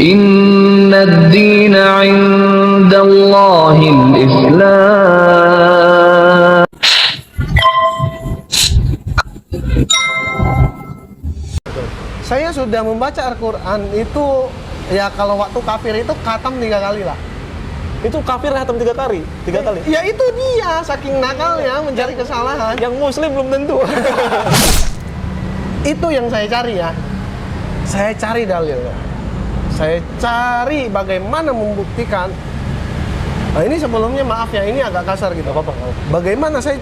Inna ad-dina 'indallahil Islam. Saya sudah membaca Al-Quran itu, ya kalau waktu kafir itu khatam 3 kali lah. Itu kafir hatam 3 kali? 3 kali? Ya itu dia, saking nakalnya mencari kesalahan. Yang muslim belum tentu. Itu yang saya cari ya. Saya cari dalilnya. Saya cari bagaimana membuktikan. Nah ini sebelumnya maaf ya, ini agak kasar gitu. Apa-apa. Bagaimana saya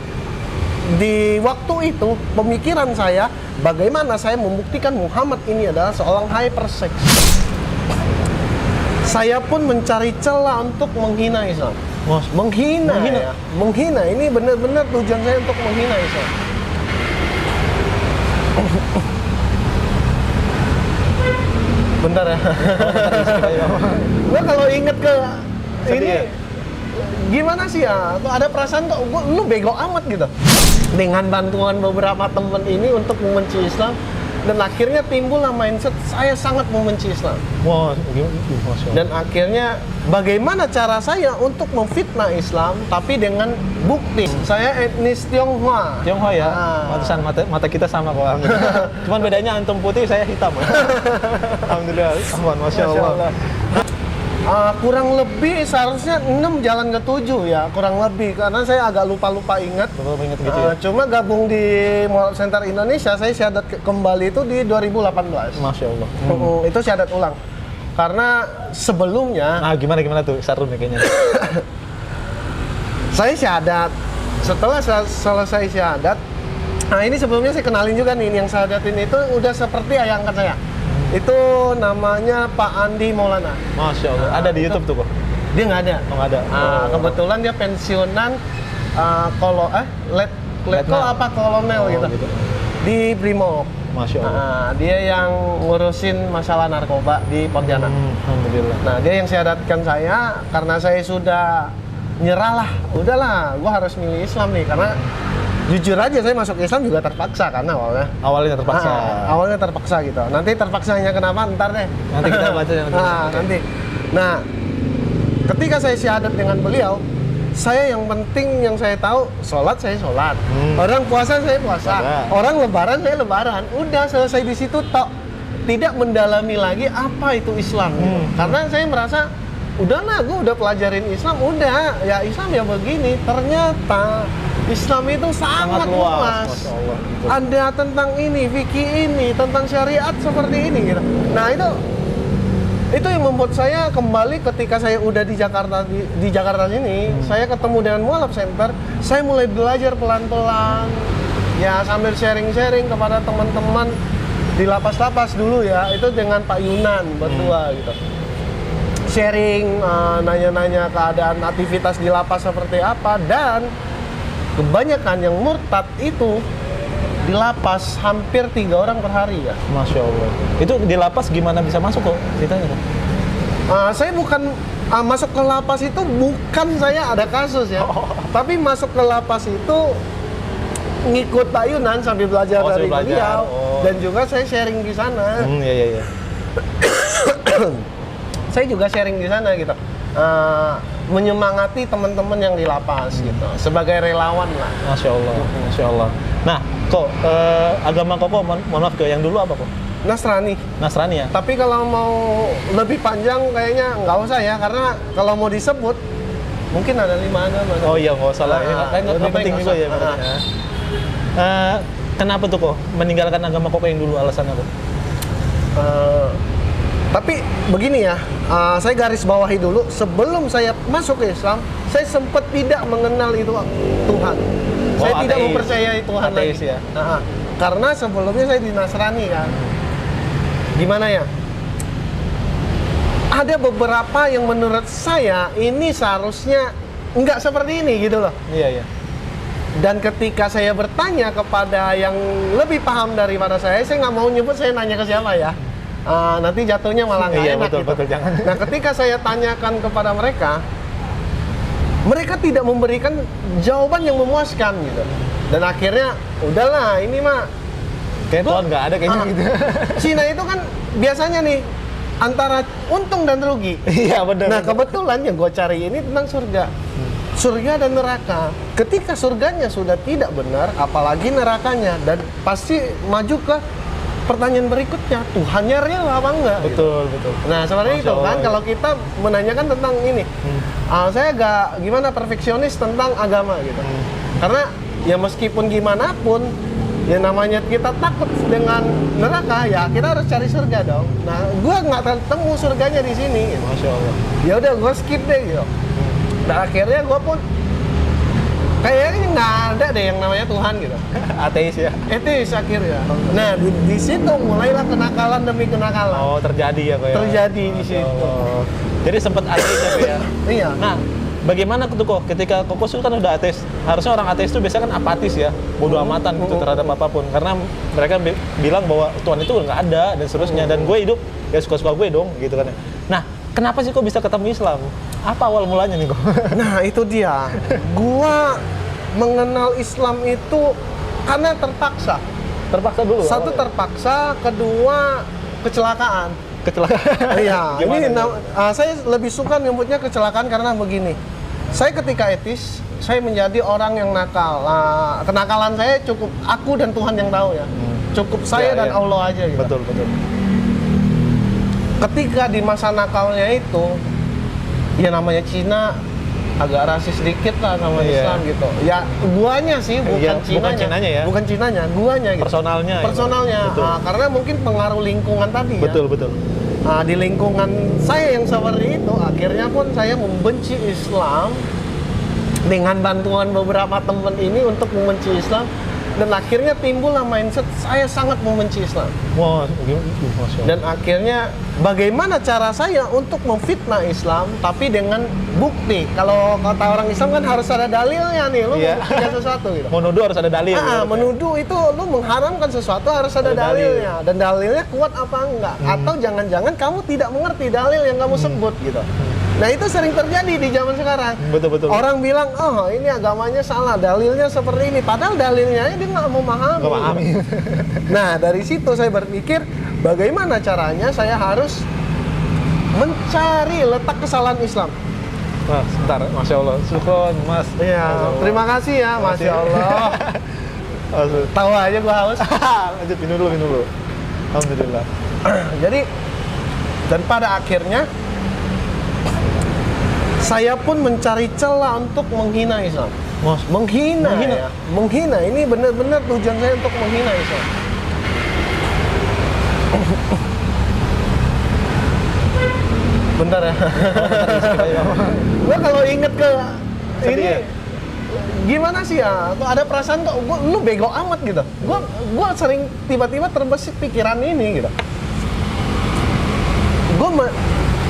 di waktu itu, pemikiran saya, bagaimana saya membuktikan Muhammad ini adalah seorang hypersex. Saya pun mencari celah untuk menghina Islam. Menghina. Ya. Menghina. Ini benar-benar tujuan saya untuk menghina Islam. Bentar ya. Gua kalau inget ke Sedih ini ya? gimana sih ya? Tuh ada perasaan kok lu bego amat gitu. Dengan bantuan beberapa teman ini untuk membenci Islam, dan akhirnya timbullah mindset saya sangat membenci Islam. Wah, gimana? Masya Allah. Dan akhirnya bagaimana cara saya untuk memfitnah Islam tapi dengan bukti. Saya etnis Tionghoa. Tionghoa ya? Ah. Pantesan mata kita sama kok. Alhamdulillah. Cuman bedanya antum putih, saya hitam. Alhamdulillah. Masya Allah. Kurang lebih seharusnya 6 jalan ke 7 ya, kurang lebih, karena saya agak lupa-lupa ingat. Bapak ingat gitu ya? Cuma gabung di Moral Center Indonesia, saya syahadat kembali itu di 2018. Masya Allah. Itu syahadat ulang. Karena sebelumnya Nah, gimana tuh? Seru nih kayaknya. saya syahadat. Setelah selesai syahadat, nah ini sebelumnya saya kenalin juga nih, yang syahadatin itu udah seperti ayah angkat saya. Itu namanya Pak Andi Maulana. Masya Allah. Ada di YouTube tuh kok? Dia nggak ada. Oh, nggak ada. Kebetulan dia pensiunan Letkol apa kolonel gitu. Di Brimob. Masya Allah. Dia yang ngurusin masalah narkoba di Pontianak. Alhamdulillah. Nah, dia yang syahadatkan saya karena saya sudah nyerah lah. Udahlah, gua harus milih Islam nih, karena jujur aja saya masuk Islam juga terpaksa kan awalnya. Awalnya terpaksa. Awalnya terpaksa gitu. Nanti terpaksanya kenapa? Ntar deh. Nanti kita baca nanti. Nanti. Nah, ketika saya syahadat dengan beliau, saya yang penting yang saya tahu, sholat saya sholat. Orang puasa saya puasa. Orang lebaran saya lebaran. Udah selesai di situ tok. Tidak mendalami lagi apa itu Islam gitu. Karena saya merasa udahlah, gue udah pelajarin Islam, udah ya Islam ya begini. Ternyata Islam itu sangat luas. Ada tentang ini, fikih ini, tentang syariat seperti ini gitu. Nah itu yang membuat saya kembali ketika saya udah di Jakarta ini, saya ketemu dengan Mualaf Center, saya mulai belajar pelan-pelan. Ya sambil sharing-sharing kepada teman-teman di lapas-lapas dulu ya, itu dengan Pak Yunan berdua gitu. Sharing, nanya-nanya keadaan aktivitas di lapas seperti apa, dan kebanyakan yang murtad itu di lapas hampir 3 orang per hari ya. Masya Allah. Itu di lapas gimana bisa masuk kok? Ceritanya kok? Saya bukan masuk ke lapas itu, bukan saya ada kasus ya. Tapi masuk ke lapas itu ngikut Pak Yunan sambil belajar dari beliau. Dan juga saya sharing di sana. Iya. Saya juga sharing di sana gitu. Menyemangati teman-teman yang di lapas gitu, sebagai relawan lah. Masya Allah. Nah, kok agama kok mohon maaf ke yang dulu apa kok? Nasrani ya? Tapi kalau mau lebih panjang kayaknya nggak usah ya, karena kalau mau disebut mungkin ada 5 agama. Oh iya, nggak usah lah. Nggak penting juga ya. Kenapa tuh kok meninggalkan agama kok yang dulu, alasannya kok? Tapi begini ya, saya garis bawahi dulu, sebelum saya masuk ke Islam, saya sempat tidak mengenal itu Tuhan. Saya tidak mempercayai Tuhan ateis lagi. Ya? Karena sebelumnya saya di Nasrani kan. Gimana ya? Ada beberapa yang menurut saya ini seharusnya nggak seperti ini gitu loh. Iya. Dan ketika saya bertanya kepada yang lebih paham daripada saya nggak mau nyebut saya nanya ke siapa ya. Nanti jatuhnya malah nggak enak betul, gitu. Betul, jangan. Nah, ketika saya tanyakan kepada mereka tidak memberikan jawaban yang memuaskan gitu. Dan akhirnya, udahlah, ini mah kayak Tuhan nggak ada kayaknya gitu. Cina itu kan biasanya nih, antara untung dan rugi. Iya benar. Nah kebetulan yang gue cari ini tentang surga. Surga dan neraka. Ketika surganya sudah tidak benar, apalagi nerakanya, dan pasti maju ke pertanyaan berikutnya, Tuhannya real apa enggak? Betul, betul. Nah seperti Masya itu kan, Allah. kalau kita menanyakan tentang ini, saya agak gimana perfeksionis tentang agama gitu. Karena ya meskipun gimana pun, ya namanya kita takut dengan neraka, ya kita harus cari surga dong. Nah gua nggak ketemu surganya di sini. Gitu. Masya Allah. Ya udah gua skip deh gitu. Nah akhirnya gua pun kayaknya nggak ada deh yang namanya Tuhan gitu. Ateis ya. Etis akhirnya. Nah di situ mulailah kenakalan demi kenakalan. Oh, terjadi ya kok ya. Terjadi di Masya situ. Allah. Jadi sempat ateis ya, Kok, ya. Iya. Nah, bagaimana tuh kok ketika Koko itu kan udah ateis? Harusnya orang ateis itu biasanya kan apatis ya, bodoh amatan gitu terhadap apapun. Karena mereka bilang bahwa Tuhan itu nggak ada dan seterusnya. Dan gue hidup ya suka-suka gue dong gitu kan. Nah, kenapa sih kok bisa ketemu Islam? Apa awal mulanya nih kok? Nah itu dia. Gua mengenal Islam itu karena terpaksa. Terpaksa dulu. Satu terpaksa, kedua kecelakaan. Kecelakaan. Iya, Gimana ini tuh? saya lebih suka nyebutnya kecelakaan karena begini. Saya ketika etis, saya menjadi orang yang nakal. Kenakalan saya cukup aku dan Tuhan yang tahu ya. Cukup saya Ya, dan ya. Allah aja gitu. Betul, betul. Ketika di masa nakalnya itu, ya namanya Cina agak rasis sedikit lah sama Iya. Islam gitu. Ya guanya sih, bukan Iya, Cinanya. bukan Cinanya ya. Bukan Cinanya, guanya gitu. Personalnya. ya. Personalnya. Betul. Karena mungkin pengaruh lingkungan tadi ya. Betul, betul. Di lingkungan saya yang seperti itu, akhirnya pun saya membenci Islam dengan bantuan beberapa teman ini untuk membenci Islam, dan akhirnya timbullah mindset saya sangat membenci Islam. Wah, gimana? Masya Allah. Dan akhirnya bagaimana cara saya untuk memfitnah Islam tapi dengan bukti. Kalau kata orang Islam kan harus ada dalilnya nih, lu Iya. membuktikan sesuatu gitu. Mau nuduh harus ada dalil. gitu. Menuduh itu lu mengharamkan sesuatu harus ada Ada dalil. dalilnya, dan dalilnya kuat apa enggak, atau jangan-jangan kamu tidak mengerti dalil yang kamu sebut gitu. Nah itu sering terjadi di zaman sekarang. Betul, betul. Orang bilang, oh ini agamanya salah, dalilnya seperti ini, padahal dalilnya dia nggak memahami. Nggak pahami. Nah dari situ saya berpikir, bagaimana caranya saya harus mencari letak kesalahan Islam. Wah, sebentar. Masya Allah. Syukron, Mas. Iya, Masya Allah. terima kasih ya, Masya Allah. Masya Tahu aja gua haus. Lanjut, minum dulu, minum dulu. Alhamdulillah. Jadi, dan pada akhirnya saya pun mencari celah untuk menghina Islam. Mas, Menghina. Menghina? Ya. Menghina. Ini benar-benar tujuan saya untuk menghina Islam. Bentar ya. Gua kalau inget ke Sedih ini ya? gimana sih ya? Kok ada perasaan kok lu bego amat gitu. Gua sering tiba-tiba terbesit pikiran ini gitu. Gua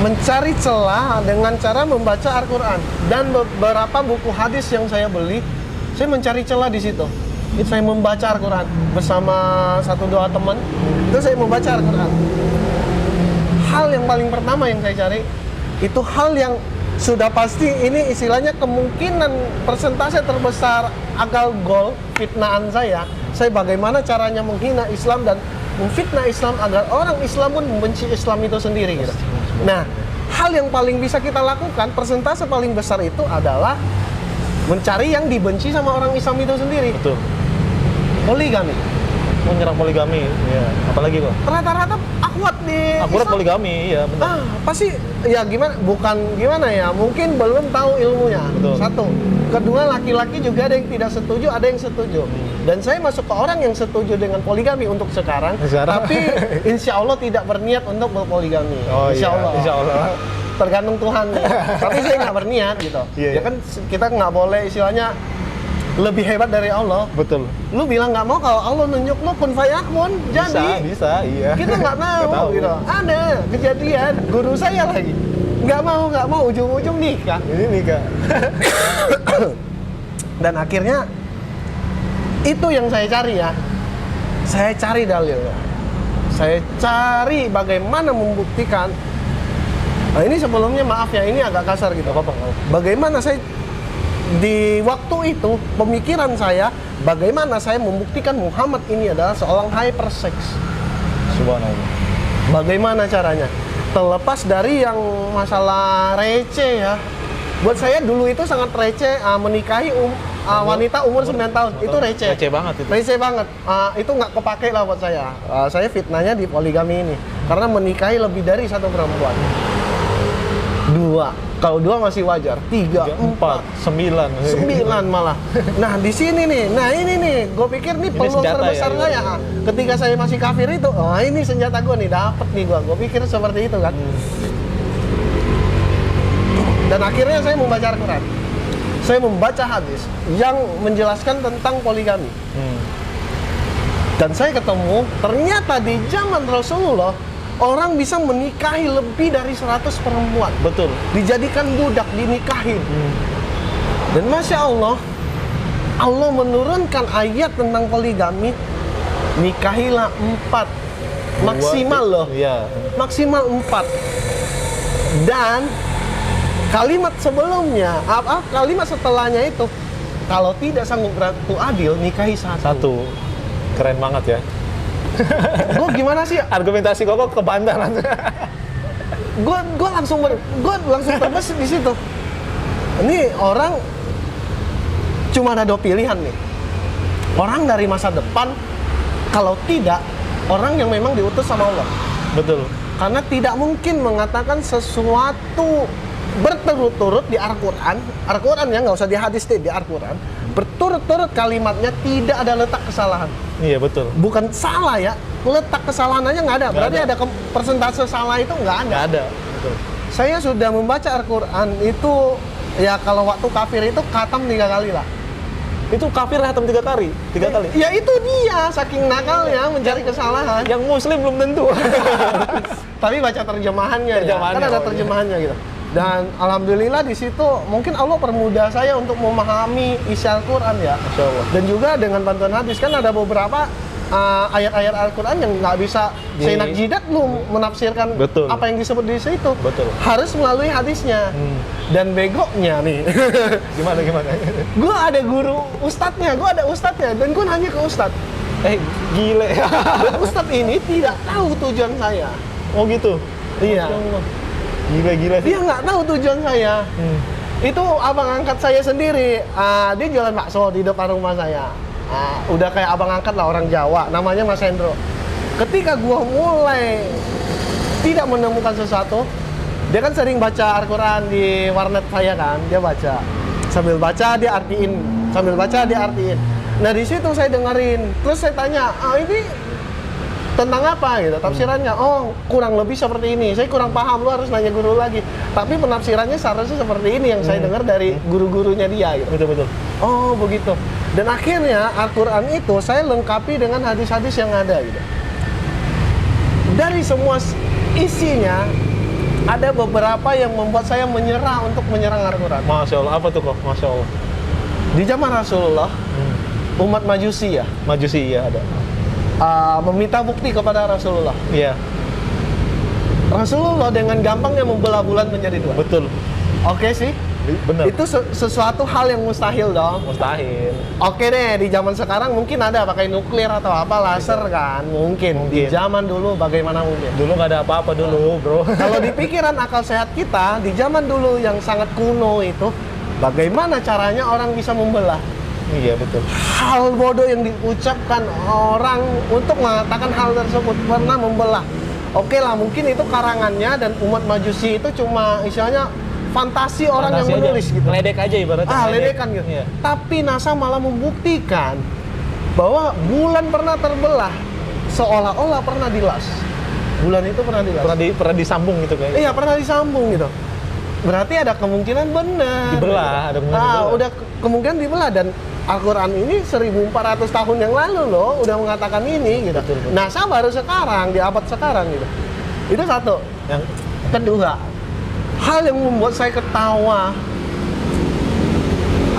mencari celah dengan cara membaca Al-Quran, dan beberapa buku hadis yang saya beli, saya mencari celah di situ. Itu saya membaca Al-Quran bersama 1-2 teman, itu saya membaca Al-Quran. Hal yang paling pertama yang saya cari itu hal yang sudah pasti, ini istilahnya kemungkinan persentase terbesar agal gol fitnahan saya bagaimana caranya menghina Islam dan memfitnah Islam agar orang Islam pun membenci Islam itu sendiri gitu. Nah, hal yang paling bisa kita lakukan, persentase paling besar itu adalah mencari yang dibenci sama orang Islam itu sendiri. betul. Poligami. Menyerang poligami. Ya. Apalagi kok? Rata-rata akurat di Akurat Islam. poligami, ya benar. Pasti ya gimana, bukan gimana ya, mungkin belum tahu ilmunya. Betul. Satu. Kedua, laki-laki juga ada yang tidak setuju, ada yang setuju. Dan saya masuk ke orang yang setuju dengan poligami untuk sekarang. Tapi insya Allah tidak berniat untuk berpoligami. Oh, insya iya. Allah. Insya Allah. Tergantung Tuhan. Tapi saya nggak berniat gitu. Iya, Ya iya. kan kita nggak boleh istilahnya lebih hebat dari Allah. Betul. Lu bilang nggak mau, kalau Allah nunjuk lu kun fayakun, jadi. Bisa, iya. Kita nggak tahu, Nggak tahu. gitu. Ada kejadian guru saya lagi nggak mau ujung-ujung nikah. Ini nih, Kak. Dan akhirnya itu yang saya cari ya. Saya cari dalilnya. Saya cari bagaimana membuktikan. Nah ini sebelumnya maaf ya, ini agak kasar gitu. Nggak apa-apa. Bagaimana saya di waktu itu, pemikiran saya bagaimana saya membuktikan Muhammad ini adalah seorang hypersex. Subhanallah. Bagaimana caranya? Terlepas dari yang masalah receh ya. Buat saya dulu itu sangat receh menikahi wanita umur 9 tahun. Itu receh. Receh banget itu. Receh banget. Itu nggak kepake lah buat saya. Saya fitnahnya di poligami ini. Karena menikahi lebih dari satu perempuan. 2. Kalau 2 masih wajar. 3, 4, 9 malah. Nah, di sini nih. Nah, ini nih. Gue pikir nih peluang terbesar saya. Ketika saya masih kafir itu, ini senjata gue nih, dapet nih gue. Gue pikir seperti itu kan. Dan akhirnya saya membaca Al-Quran. Saya membaca hadis yang menjelaskan tentang poligami. Dan saya ketemu, ternyata di zaman Rasulullah, orang bisa menikahi lebih dari 100 perempuan. Betul. Dijadikan budak, dinikahin. Dan Masya Allah, Allah menurunkan ayat tentang poligami. Nikahilah 4. Maksimal loh. Iya. Maksimal 4. Dan kalimat sebelumnya, kalimat setelahnya itu, kalau tidak sanggup berlaku adil, nikahi 1. Keren banget ya. Gue gimana sih? Argumentasi kok kebantaran. Gue langsung terbesit di situ. Ini orang cuma ada 2 pilihan nih. Orang dari masa depan, kalau tidak, orang yang memang diutus sama Allah. Betul. Karena tidak mungkin mengatakan sesuatu berturut-turut di Al-Quran. Al-Quran ya, nggak usah di hadis deh, di Al-Quran. Berturut-turut kalimatnya tidak ada letak kesalahan. Iya, betul. Bukan salah ya, letak kesalahan aja nggak ada. Berarti ada persentase salah itu nggak ada. Nggak ada. Betul. Saya sudah membaca Al-Quran itu, ya kalau waktu kafir itu khatam 3 kali lah. Itu kafir khatam 3 kali? 3 kali? Ya itu dia, saking nakalnya mencari kesalahan. Yang muslim belum tentu. Tapi baca terjemahannya ya, kan ada terjemahannya gitu. Dan alhamdulillah di situ mungkin Allah permudah saya untuk memahami isi Al-Quran ya. Masya Allah. Dan juga dengan bantuan hadis, kan ada beberapa ayat-ayat Al-Quran yang nggak bisa seenak jidat lu menafsirkan apa yang disebut di situ. Betul. Harus melalui hadisnya. Dan begoknya nih. Gimana? Gue ada guru ustadznya, dan gue nanya ke ustadz. Gile. Dan ustadz ini tidak tahu tujuan saya. Oh gitu? Iya. Gila sih. Dia nggak tahu tujuan saya. Itu abang angkat saya sendiri. Dia jualan bakso di depan rumah saya. Udah kayak abang angkat lah, orang Jawa. Namanya Mas Hendro. Ketika gua mulai tidak menemukan sesuatu, dia kan sering baca Al-Quran di warnet saya kan. Dia baca. Sambil baca dia artiin. Nah di situ saya dengerin. Terus saya tanya, ini tentang apa gitu tafsirannya? Oh, kurang lebih seperti ini. Saya kurang paham, lu harus nanya guru lagi. Tapi penafsirannya seharusnya seperti ini yang saya dengar dari guru-gurunya dia gitu. Betul. Oh, begitu. Dan akhirnya Al-Quran itu saya lengkapi dengan hadis-hadis yang ada gitu. Dari semua isinya ada beberapa yang membuat saya menyerah untuk menyerang Al-Quran. Masya Allah, apa tuh kok? Masya Allah. Di zaman Rasulullah, umat Majusi ya? Majusi, iya ada. Meminta bukti kepada Rasulullah. Iya. Rasulullah dengan gampangnya membelah bulan menjadi 2. Betul. Oke sih. Benar. Itu sesuatu hal yang mustahil dong. Mustahil. Oke deh, di zaman sekarang mungkin ada pakai nuklir atau apa, laser kan? Mungkin. Di zaman dulu bagaimana mungkin? Dulu nggak ada apa-apa dulu, bro. Kalau di pikiran akal sehat kita, di zaman dulu yang sangat kuno itu, bagaimana caranya orang bisa membelah? Iya, betul. Hal bodoh yang diucapkan orang untuk mengatakan hal tersebut pernah membelah. Oke lah, mungkin itu karangannya dan umat Majusi itu cuma istilahnya fantasi orang yang menulis gitu. Ledek aja ibaratnya. Ledekan gitu. Iya. Tapi NASA malah membuktikan bahwa bulan pernah terbelah, seolah-olah pernah dilas. Bulan itu pernah dilas. Pernah disambung gitu kayaknya. Iya, pernah disambung gitu. Berarti ada kemungkinan benar. Dibelah, ada kemungkinan dibelah. Udah kemungkinan dibelah, dan Al-Quran ini 1400 tahun yang lalu loh udah mengatakan ini gitu. Betul. NASA baru sekarang, di abad sekarang gitu. Itu satu. Yang kedua, hal yang membuat saya ketawa.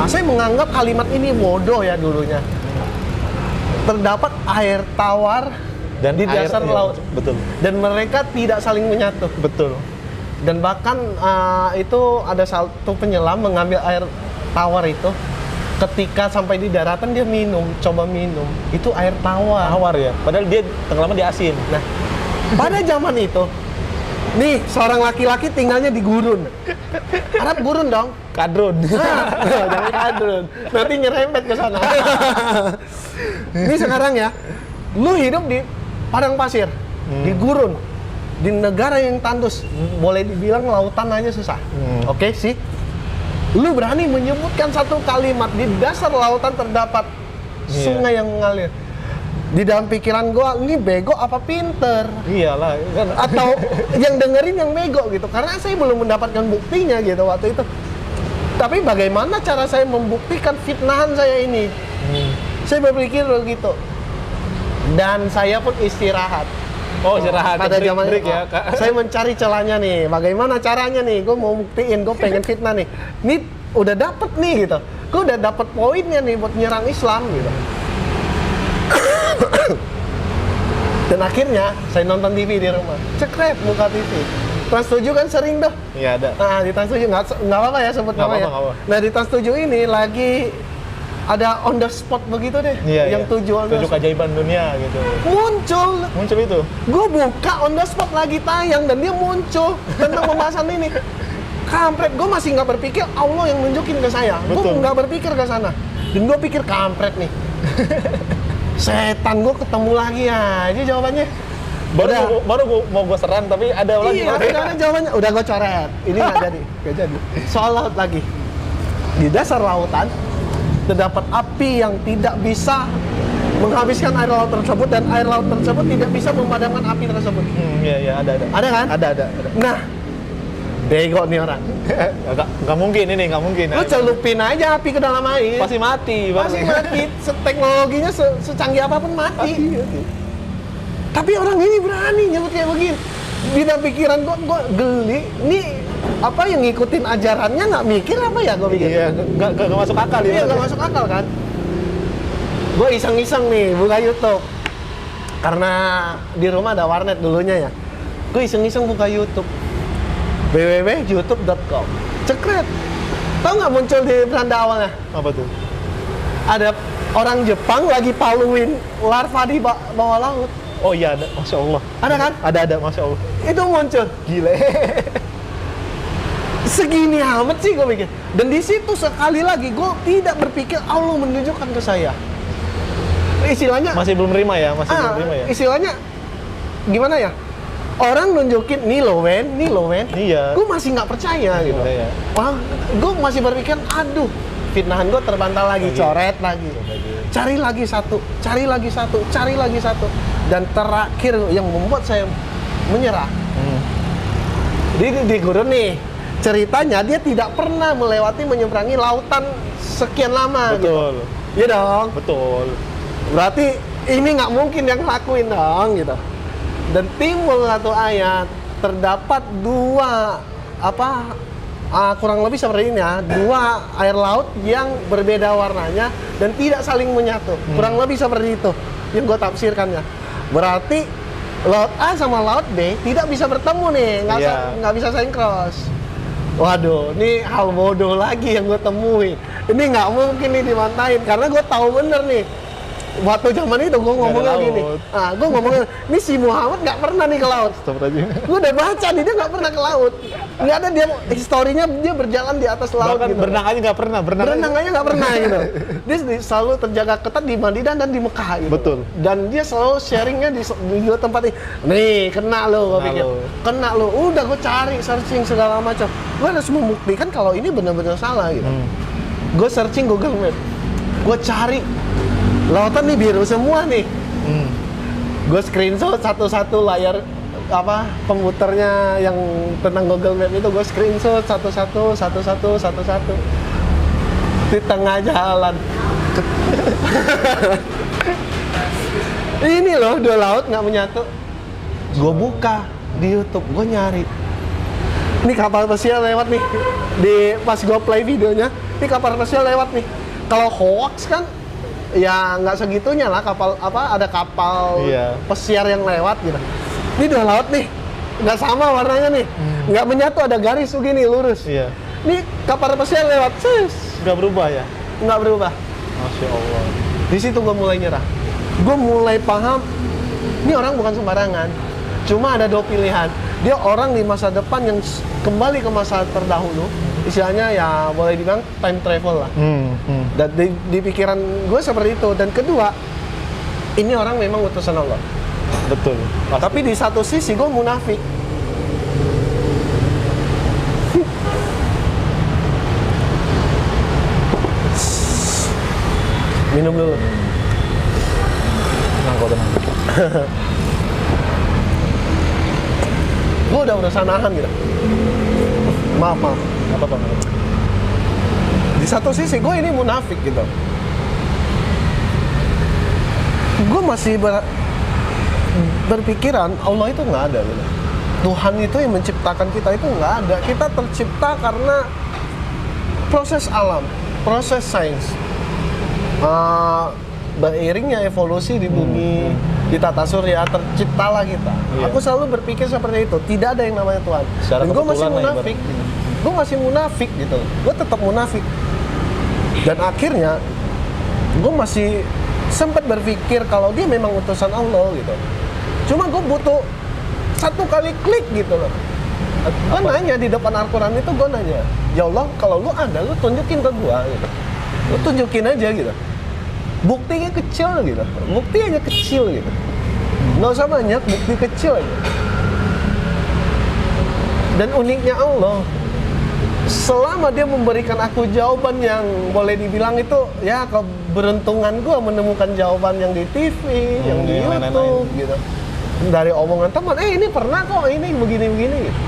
Saya menganggap kalimat ini bodoh ya dulunya. Terdapat air tawar dan di dasar laut. Betul. Dan mereka tidak saling menyatu. Betul. Dan bahkan itu ada satu penyelam mengambil air tawar itu. Ketika sampai di daratan dia coba minum. Itu air tawar. Tawar ya. Padahal dia tenggelamnya di asin. Nah, pada zaman itu Nih, seorang laki-laki tinggalnya di gurun. Arab gurun dong. Kadrun. Jangan kadrun. Nanti nyerempet ke sana. Ini sekarang ya, lu hidup di padang pasir, di gurun, di negara yang tandus, boleh dibilang lautan aja susah. Oke sih. Lu berani menyebutkan satu kalimat di dasar lautan terdapat sungai yang mengalir. Di dalam pikiran gua, ini bego apa pinter? Iyalah, kan. Atau yang dengerin yang bego gitu, karena saya belum mendapatkan buktinya gitu waktu itu. Tapi bagaimana cara saya membuktikan fitnahan saya ini? Saya berpikir begitu. Dan saya pun istirahat. Oh, istirahat. Pada zaman break itu, ya, Kak. saya mencari celahnya nih. Bagaimana caranya nih? Gue mau buktiin, gue pengen fitnah nih. Ini udah dapet nih gitu. Gue udah dapet poinnya nih buat nyerang Islam gitu. Dan akhirnya saya nonton TV di rumah. Cekrep buka TV. Trans 7 kan sering dah. Iya, ada. Nah, di Trans 7 nggak apa-apa ya sebut Nggak namanya. apa-apa, nggak apa. Nah, di Trans 7 ini lagi ada on the spot begitu deh. Iya, yang 7 on the 7 spot. keajaiban dunia gitu. Muncul itu. gue buka on the spot lagi tayang dan dia muncul tentang pembahasan ini. Kampret, gue masih nggak berpikir Allah yang nunjukin ke saya. Gue Betul. nggak berpikir ke sana. Dan gue pikir kampret nih. Setan, gue ketemu lagi aja jawabannya. Baru mau gue serang tapi ada lagi. Iya, ada jawabannya. Udah gue coret. Ini nggak jadi. Nggak jadi. Soal laut lagi. Di dasar lautan terdapat api yang tidak bisa menghabiskan air laut tersebut dan air laut tersebut tidak bisa memadamkan api tersebut. Iya, ada. Ada kan? Ada. Nah, bego nih orang. Nggak mungkin ini, nggak mungkin. Lu celupin aja api ke dalam air. Pasti mati. Pasti mati. Teknologinya secanggih apapun mati. Tapi orang ini berani nyebut kayak begini. Di dalam pikiran gua geli. Ini apa yang ngikutin ajarannya nggak mikir apa ya gua pikir? Iya, nggak masuk akal ya. Iya, nggak masuk akal kan? Gue iseng-iseng nih buka YouTube. Karena di rumah ada warnet dulunya ya. Gue iseng-iseng buka YouTube. www.youtube.com. Cekret. Tahu nggak muncul di beranda awalnya? Apa tuh? Ada orang Jepang lagi paluin larva di bawah laut. Oh iya, ada. Masya Allah. Ada kan? Ada. Masya Allah. Itu muncul. Gile. Segini amat sih gue pikir. Dan di situ sekali lagi gue tidak berpikir Allah menunjukkan ke saya. Istilahnya Masih belum terima ya? Belum terima ya? Istilahnya gimana ya? Orang nunjukin nih lo Wen. Iya. Gue masih nggak percaya gitu. Iya. Wah, gue masih berpikir, aduh, fitnahan gue terbantah lagi, coret lagi. Cari lagi satu. Dan terakhir yang membuat saya menyerah. Di gurun nih, ceritanya dia tidak pernah menyeberangi lautan sekian lama. Betul. Gitu. Iya dong. Betul. Berarti ini nggak mungkin yang ngelakuin dong gitu. Dan timbul satu ayat, terdapat dua kurang lebih seperti ini ya, dua air laut yang berbeda warnanya dan tidak saling menyatu. Kurang lebih seperti itu yang gue tafsirkannya. Berarti laut A sama laut B tidak bisa bertemu nih, nggak bisa sinkros. Waduh, ini hal bodoh lagi yang gue temuin. Ini nggak mungkin nih dimantain karena gue tahu bener nih. Waktu zaman itu gue ngomongnya gini, gue ngomongnya, ini si Muhammad nggak pernah nih ke laut. Gue udah baca nih, dia nggak pernah ke laut. Nggak ada dia, historinya dia berjalan di atas laut. Bahkan gitu. Berenang aja nggak pernah. Berenang aja nggak pernah gitu. Dia selalu terjaga ketat di Madinah dan di Mekah gitu. Betul. Dan dia selalu sharingnya di dua tempat ini. Nih, kena lo, gue pikir. Kena lo. Udah gue cari, searching segala macam. Gue harus membuktikan kalau ini benar-benar salah gitu. Gue searching Google Map. Gue cari lautan nih biru semua nih. Gue screenshot satu-satu layar komputernya yang tentang Google Map itu, gue screenshot satu-satu. Di tengah jalan. Ini loh, dua laut nggak menyatu. Gue buka di YouTube, gue nyari. Ini kapal pesiar lewat nih. Pas gue play videonya, ini kapal pesiar lewat nih. Kalau hoax kan ya nggak segitunya lah, kapal ada kapal pesiar yang lewat gitu. Ini dua laut nih, nggak sama warnanya nih, nggak menyatu, ada garis begini lurus. Iya. Ini kapal pesiar lewat, Nggak berubah ya? Nggak berubah. Masya Allah. Di situ gue mulai nyerah. Gue mulai paham, ini orang bukan sembarangan. Cuma ada dua pilihan. Dia orang di masa depan yang kembali ke masa terdahulu, istilahnya ya boleh dibilang time travel lah. Dan di pikiran gue seperti itu. Dan kedua, ini orang memang utusan Allah. Betul. Tapi di satu sisi gue munafik. Minum dulu. Tenang kok, tenang. Gue udah berusaha nahan gitu. Maaf. Apa-apa. Di satu sisi gue ini munafik gitu. Gue masih berpikiran Allah itu nggak ada gitu. Tuhan itu yang menciptakan kita itu nggak ada. Kita tercipta karena proses alam, proses sains. Beriringnya evolusi di bumi, di tata surya, terciptalah kita. Iya. Aku selalu berpikir seperti itu. Tidak ada yang namanya Tuhan. Secara Dan gue masih kebetulan lah munafik. Gue masih munafik gitu. Gue tetap munafik. Dan akhirnya gue masih sempat berpikir kalau dia memang utusan Allah gitu. Cuma gue butuh satu kali klik gitu loh. Gue nanya di depan Al-Quran itu, gue nanya, ya Allah, kalau lu ada, lu tunjukin ke gue gitu. Lu tunjukin aja gitu. Buktinya kecil gitu. Bukti hanya kecil gitu. Nggak usah banyak, bukti kecil aja. Dan uniknya Allah, selama dia memberikan aku jawaban yang boleh dibilang itu ya keberuntungan gue menemukan jawaban yang di TV, yang di YouTube gitu. Dari omongan teman, ini pernah kok, ini begini-begini gitu.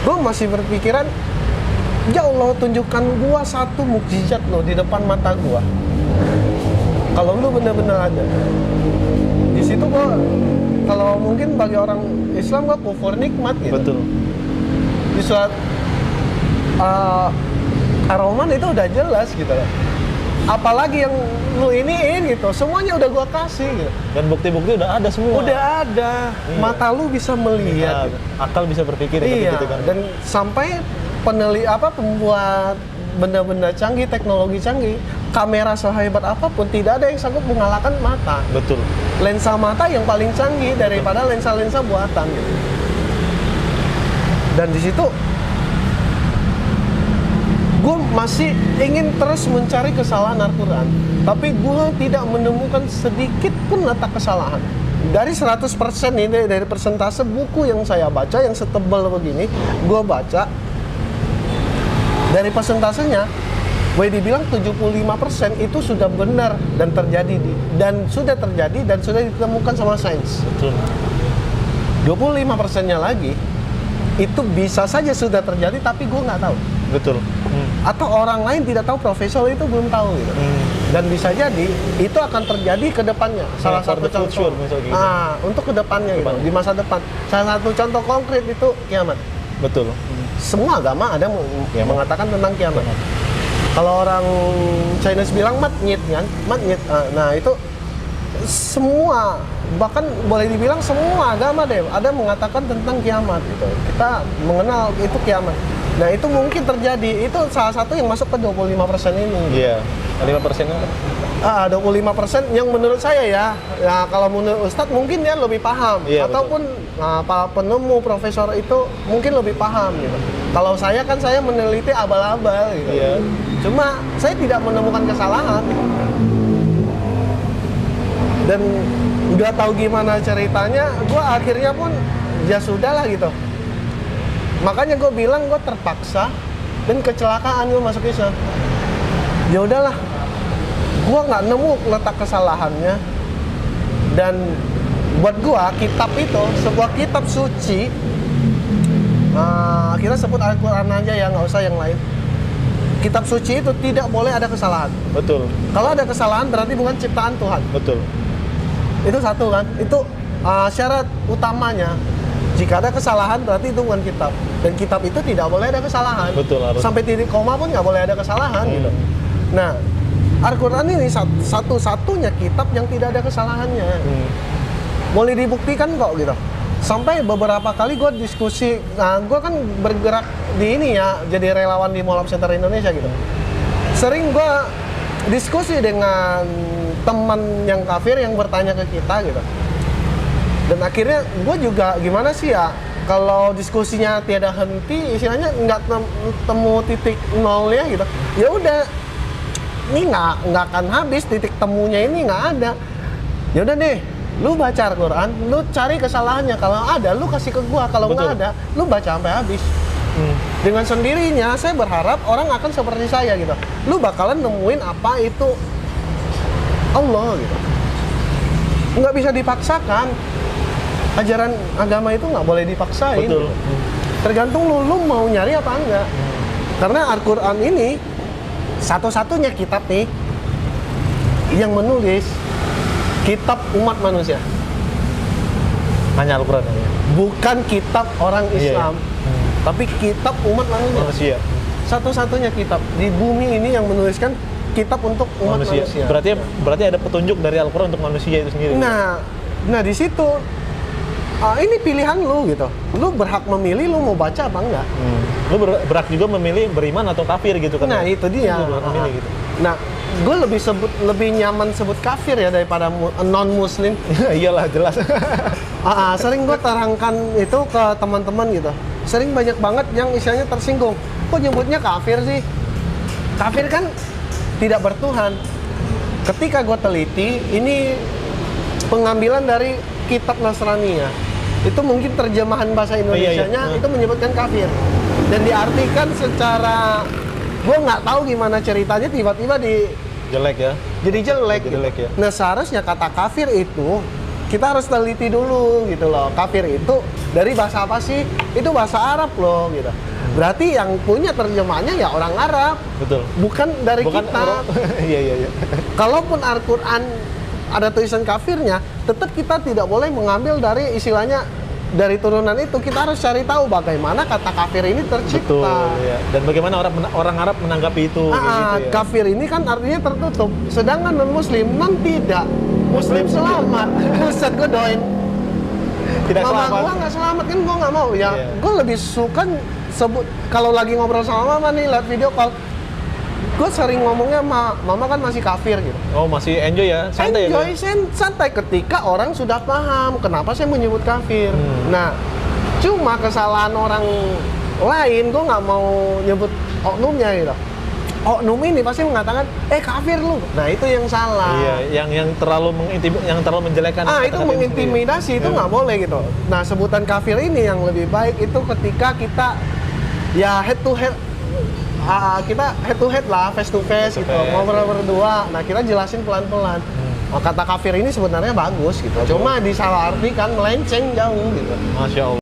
Gue masih berpikiran, ya Allah tunjukkan gue satu mukjizat lo di depan mata gue. Kalau lu benar-benar ada. Di situ gue, kalau mungkin bagi orang Islam gue kufur nikmat gitu. Betul. Di surat Ar-Rahman itu udah jelas gitu ya. Apalagi yang lu iniin gitu, semuanya udah gua kasih gitu. Dan bukti-bukti udah ada semua. Udah ada. Iya. Mata lu bisa melihat gitu. Akal bisa berpikir iya. gitu kan. Dan sampai pembuat benda-benda canggih, teknologi canggih, kamera sehebat apapun tidak ada yang sanggup mengalahkan mata. Betul. Lensa mata yang paling canggih daripada lensa-lensa buatan gitu. Dan di situ gue masih ingin terus mencari kesalahan Al-Quran, tapi gue tidak menemukan sedikit pun letak kesalahan. Dari 100% ini, dari persentase buku yang saya baca, yang setebal begini, gue baca, dari persentasenya, boleh dibilang 75% itu sudah benar dan terjadi, dan sudah ditemukan sama sains. Betul. 25%-nya lagi, itu bisa saja sudah terjadi, tapi gue nggak tahu. Betul. Atau orang lain tidak tahu, profesor itu belum tahu gitu. Dan bisa jadi itu akan terjadi ke depannya. Salah satu contoh. Gitu. Untuk ke depannya gitu, di masa depan. Salah satu contoh konkret itu kiamat. Betul. Semua agama ada mengatakan tentang kiamat. Kalau orang Chinese bilang matnyit kan, matnyit. Nah, itu semua, bahkan boleh dibilang semua agama deh ada mengatakan tentang kiamat gitu. Kita mengenal itu kiamat. Nah, itu mungkin terjadi. Itu salah satu yang masuk ke 25% ini. Iya. 5% kan? 25% yang menurut saya ya kalau menurut Ustadz mungkin dia lebih paham. Iya, ataupun para penemu profesor itu mungkin lebih paham gitu. Kalau saya kan saya meneliti abal-abal gitu. Iya. Cuma saya tidak menemukan kesalahan. Dan nggak tahu gimana ceritanya, gue akhirnya pun ya sudahlah gitu. Makanya gue bilang gue terpaksa dan kecelakaan gue masuk Islam. Ya udahlah, gue nggak nemu letak kesalahannya. Dan buat gue kitab itu sebuah kitab suci. Kita sebut Al-Quran aja ya, nggak usah yang lain. Kitab suci itu tidak boleh ada kesalahan. Betul. Kalau ada kesalahan berarti bukan ciptaan Tuhan. Betul. Itu satu kan, itu syarat utamanya. Jika ada kesalahan berarti itu bukan kitab. Dan kitab itu tidak boleh ada kesalahan. Betul, harus. Sampai titik koma pun nggak boleh ada kesalahan gitu. Nah, Al-Quran ini satu-satunya kitab yang tidak ada kesalahannya. Boleh dibuktikan kok gitu. Sampai beberapa kali gue diskusi, gue kan bergerak di ini ya, jadi relawan di Mall of Center Indonesia gitu. Sering gue diskusi dengan teman yang kafir yang bertanya ke kita gitu. Dan akhirnya gue juga gimana sih ya, kalau diskusinya tiada henti, istilahnya nggak temu titik nolnya gitu. Ya udah, ini nggak akan habis, titik temunya ini nggak ada. Ya udah deh, lu baca Al-Quran, lu cari kesalahannya. Kalau ada, lu kasih ke gua. Kalau nggak ada, lu baca sampai habis. Dengan sendirinya, saya berharap orang akan seperti saya gitu. Lu bakalan nemuin apa itu Allah gitu. Nggak bisa dipaksakan. Ajaran agama itu nggak boleh dipaksain. Betul. Tergantung lu mau nyari apa enggak. Karena Al-Quran ini satu-satunya kitab nih yang menulis kitab umat manusia. Hanya Al-Quran ya. Bukan kitab orang Islam, tapi kitab umat manusia. Manusia. Satu-satunya kitab di bumi ini yang menuliskan kitab untuk umat manusia. Berarti ada petunjuk dari Al-Quran untuk manusia itu sendiri. Nah di situ ini pilihan lu gitu. Lu berhak memilih lu mau baca apa enggak. Lu berhak juga memilih beriman atau kafir gitu kan. Nah, itu dia. Lu berhak memilih gitu. Nah, gue lebih nyaman sebut kafir ya daripada non muslim. Iyalah jelas. Sering gue terangkan itu ke teman-teman gitu. Sering banyak banget yang istilahnya tersinggung. Kok nyebutnya kafir sih? Kafir kan tidak bertuhan. Ketika gue teliti, ini pengambilan dari kitab Nasrani ya. Itu mungkin terjemahan bahasa Indonesianya itu menyebutkan kafir. Dan diartikan secara, gue nggak tahu gimana ceritanya tiba-tiba Jelek ya. jadi jelek, Jelek gitu. ya. Nah seharusnya kata kafir itu kita harus teliti dulu gitu loh. Kafir itu dari bahasa apa sih? Itu bahasa Arab loh gitu. Berarti yang punya terjemahannya ya orang Arab. Betul. Bukan dari kita. Iya. Kalaupun Al-Quran ada tulisan kafirnya, tetap kita tidak boleh mengambil dari istilahnya dari turunan itu. Kita harus cari tahu bagaimana kata kafir ini tercipta. Betul, ya. Dan bagaimana orang Arab menanggapi itu. Gitu ya. Kafir ini kan artinya tertutup, sedangkan non-muslim tidak. Muslim selamat. Buset, gue doain Tidak mama selamat. gue nggak selamat kan, gue nggak mau ya. Gue lebih suka sebut kalau lagi ngobrol sama mama nih, lihat video call, gue sering ngomongnya mama kan masih kafir gitu. Oh, masih enjoy ya? Santai enjoy, ya? santai ketika orang sudah paham kenapa saya menyebut kafir. Nah, cuma kesalahan orang lain, gue nggak mau nyebut oknumnya gitu. Oknum ini pasti mengatakan, kafir lu. Nah, itu yang salah. Iya, yang terlalu menjelekkan. Itu mengintimidasi, itu nggak boleh gitu. Nah, sebutan kafir ini yang lebih baik itu ketika kita ya head to head. Kita head to head lah, face to face gitu, ngobrol berdua. Nah, kita jelasin pelan-pelan. Kata kafir ini sebenarnya bagus gitu. Cuma disalahartikan, melenceng jauh gitu. Masya Allah.